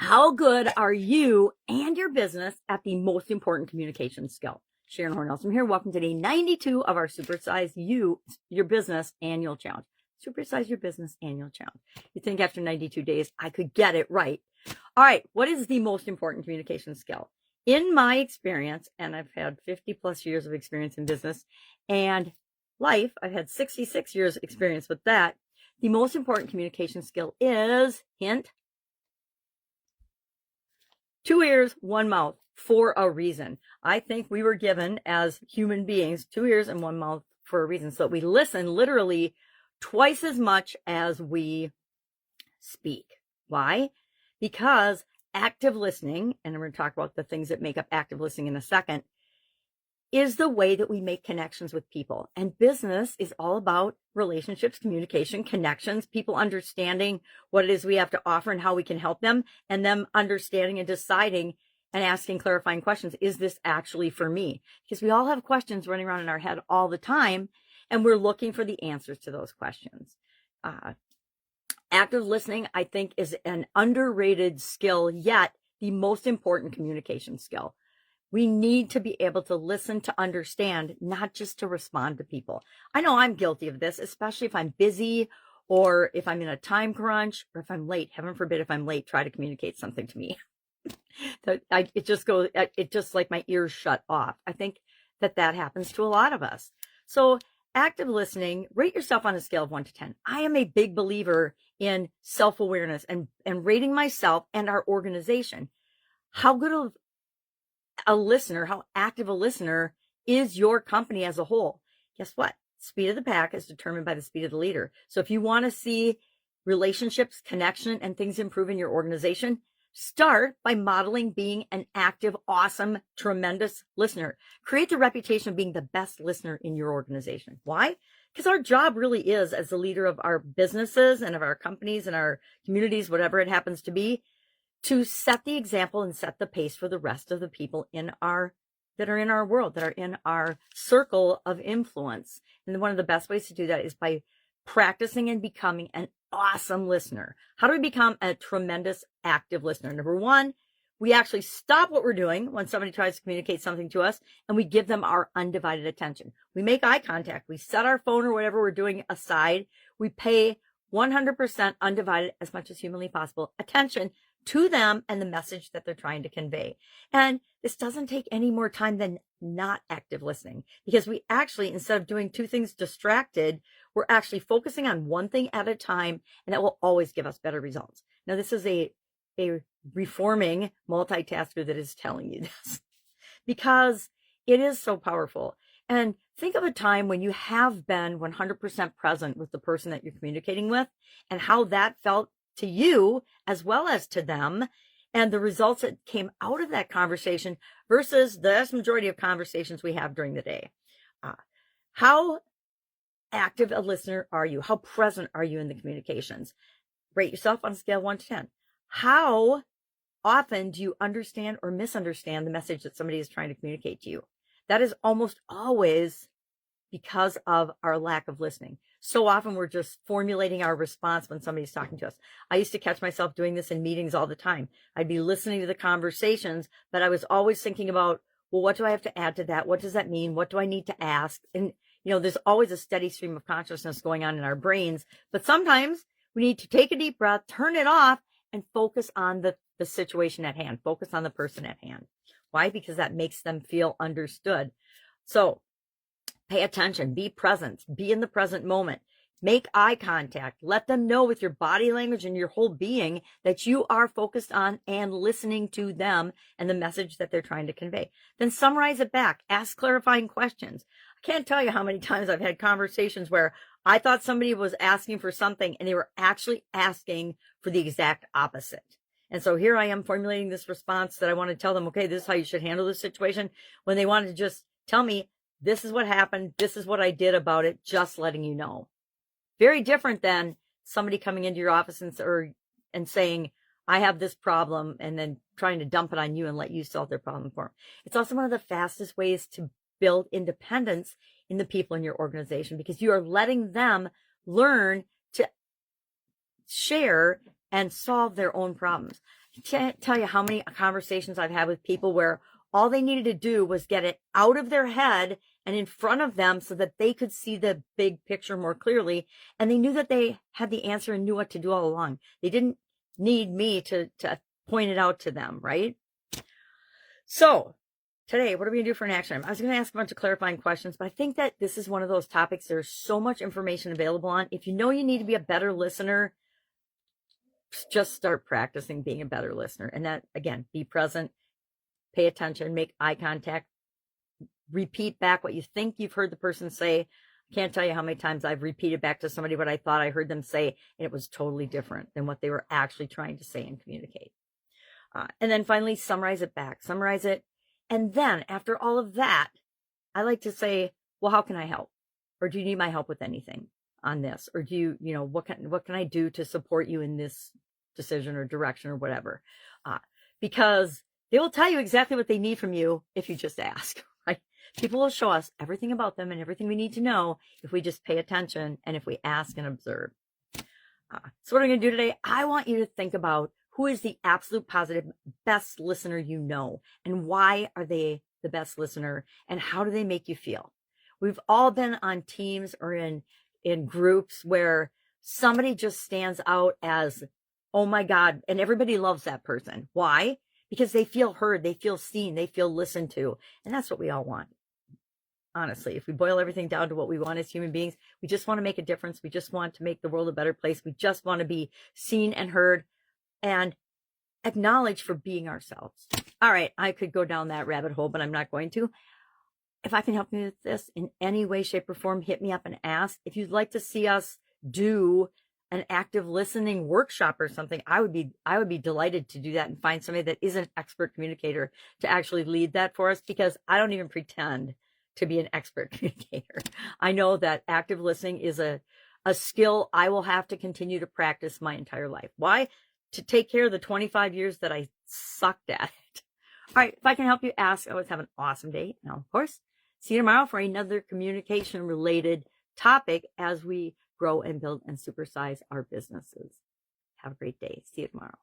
How good are you and your business at the most important communication skill? Sharon Horne-Ellstrom here. Welcome to day 92 of our Supersize Your Business Annual Challenge. Supersize Your Business Annual Challenge. You think after 92 days, I could get it right. All right. What is the most important communication skill? In my experience, and I've had 50 plus years of experience in business and life, I've had 66 years experience with that. The most important communication skill is, hint, 2 ears, 1 mouth, for a reason. I think we were given as human beings 2 ears and 1 mouth for a reason. So we listen literally twice as much as we speak. Why? Because active listening, and we're going to talk about the things that make up active listening in a second, is the way that we make connections with people. And business is all about relationships, communication, connections, people understanding what it is we have to offer and how we can help them, and them understanding and deciding and asking clarifying questions. Is this actually for me? Because we all have questions running around in our head all the time, and we're looking for the answers to those questions. Active listening, I think, is an underrated skill, yet the most important communication skill. We need to be able to listen to understand, not just to respond to people. I know I'm guilty of this, especially if I'm busy or if I'm in a time crunch or if I'm late. Heaven forbid if I'm late, try to communicate something to me. It just like my ears shut off. I think that happens to a lot of us. So active listening, rate yourself on a scale of 1 to 10. I am a big believer in self-awareness and rating myself and our organization. How good of a listener, how active a listener is your company as a whole? Guess what? Speed of the pack is determined by the speed of the leader. So if you want to see relationships, connection, and things improve in your organization, start by modeling being an active, awesome, tremendous listener. Create the reputation of being the best listener in your organization. Why? Because our job really is, as the leader of our businesses and of our companies and our communities, whatever it happens to be, to set the example and set the pace for the rest of the people that are in our world, that are in our circle of influence. And one of the best ways to do that is by practicing and becoming an awesome listener. How do we become a tremendous active listener? Number one, we actually stop what we're doing when somebody tries to communicate something to us, and we give them our undivided attention. We make eye contact. We set our phone or whatever we're doing aside. We pay 100% undivided, as much as humanly possible, attention to them and the message that they're trying to convey. And this doesn't take any more time than not active listening, because we actually, instead of doing two things distracted, we're actually focusing on one thing at a time, and that will always give us better results. Now, this is a reforming multitasker that is telling you this, because it is so powerful. And think of a time when you have been 100% present with the person that you're communicating with, and how that felt to you as well as to them, and the results that came out of that conversation versus the vast majority of conversations we have during the day. How active a listener are you? How present are you in the communications? Rate yourself on a scale of 1 to 10. How often do you understand or misunderstand the message that somebody is trying to communicate to you? That is almost always because of our lack of listening. So often we're just formulating our response when somebody's talking to us. I used to catch myself doing this in meetings all the time. I'd be listening to the conversations, but I was always thinking about, well, what do I have to add to that? What does that mean? What do I need to ask? And, there's always a steady stream of consciousness going on in our brains, but sometimes we need to take a deep breath, turn it off, and focus on the situation at hand. Focus on the person at hand. Why? Because that makes them feel understood. So pay attention, be present, be in the present moment, make eye contact, let them know with your body language and your whole being that you are focused on and listening to them and the message that they're trying to convey. Then summarize it back, ask clarifying questions. I can't tell you how many times I've had conversations where I thought somebody was asking for something and they were actually asking for the exact opposite. And so here I am formulating this response that I want to tell them, okay, this is how you should handle this situation, when they wanted to just tell me, this is what happened, this is what I did about it, just letting you know. Very different than somebody coming into your office and saying, I have this problem, and then trying to dump it on you and let you solve their problem for them. It's also one of the fastest ways to build independence in the people in your organization, because you are letting them learn to share and solve their own problems. can't tell you how many conversations I've had with people where all they needed to do was get it out of their head and in front of them so that they could see the big picture more clearly. And they knew that they had the answer and knew what to do all along. They didn't need me to point it out to them, right? So today, what are we going to do for an action item? I was going to ask a bunch of clarifying questions, but I think that this is one of those topics there's so much information available on. If you know you need to be a better listener, just start practicing being a better listener. And that, again, be present, pay attention, make eye contact, repeat back what you think you've heard the person say. I can't tell you how many times I've repeated back to somebody what I thought I heard them say, and it was totally different than what they were actually trying to say and communicate. And then finally, summarize it back, summarize it. And then after all of that, I like to say, well, how can I help? Or do you need my help with anything on this? Or do you, what can I do to support you in this decision or direction or whatever? Because they will tell you exactly what they need from you if you just ask, right? People will show us everything about them and everything we need to know if we just pay attention and if we ask and observe. So what I'm going to do today, I want you to think about who is the absolute positive best listener you know, and why are they the best listener, and how do they make you feel? We've all been on teams or in groups where somebody just stands out as, oh my God, and everybody loves that person. Why? Because they feel heard, they feel seen, they feel listened to, and that's what we all want. Honestly, if we boil everything down to what we want as human beings, we just want to make a difference. We just want to make the world a better place. We just want to be seen and heard and acknowledged for being ourselves. All right, I could go down that rabbit hole, but I'm not going to. If I can help you with this in any way, shape, or form, hit me up and ask. If you'd like to see us do an active listening workshop or something, I would be delighted to do that and find somebody that is an expert communicator to actually lead that for us, because I don't even pretend to be an expert communicator. I know that active listening is a skill I will have to continue to practice my entire life. Why? To take care of the 25 years that I sucked at it. All right, if I can help you, ask. Always have an awesome day. Now, of course, see you tomorrow for another communication-related topic as we grow and build and supersize our businesses. Have a great day. See you tomorrow.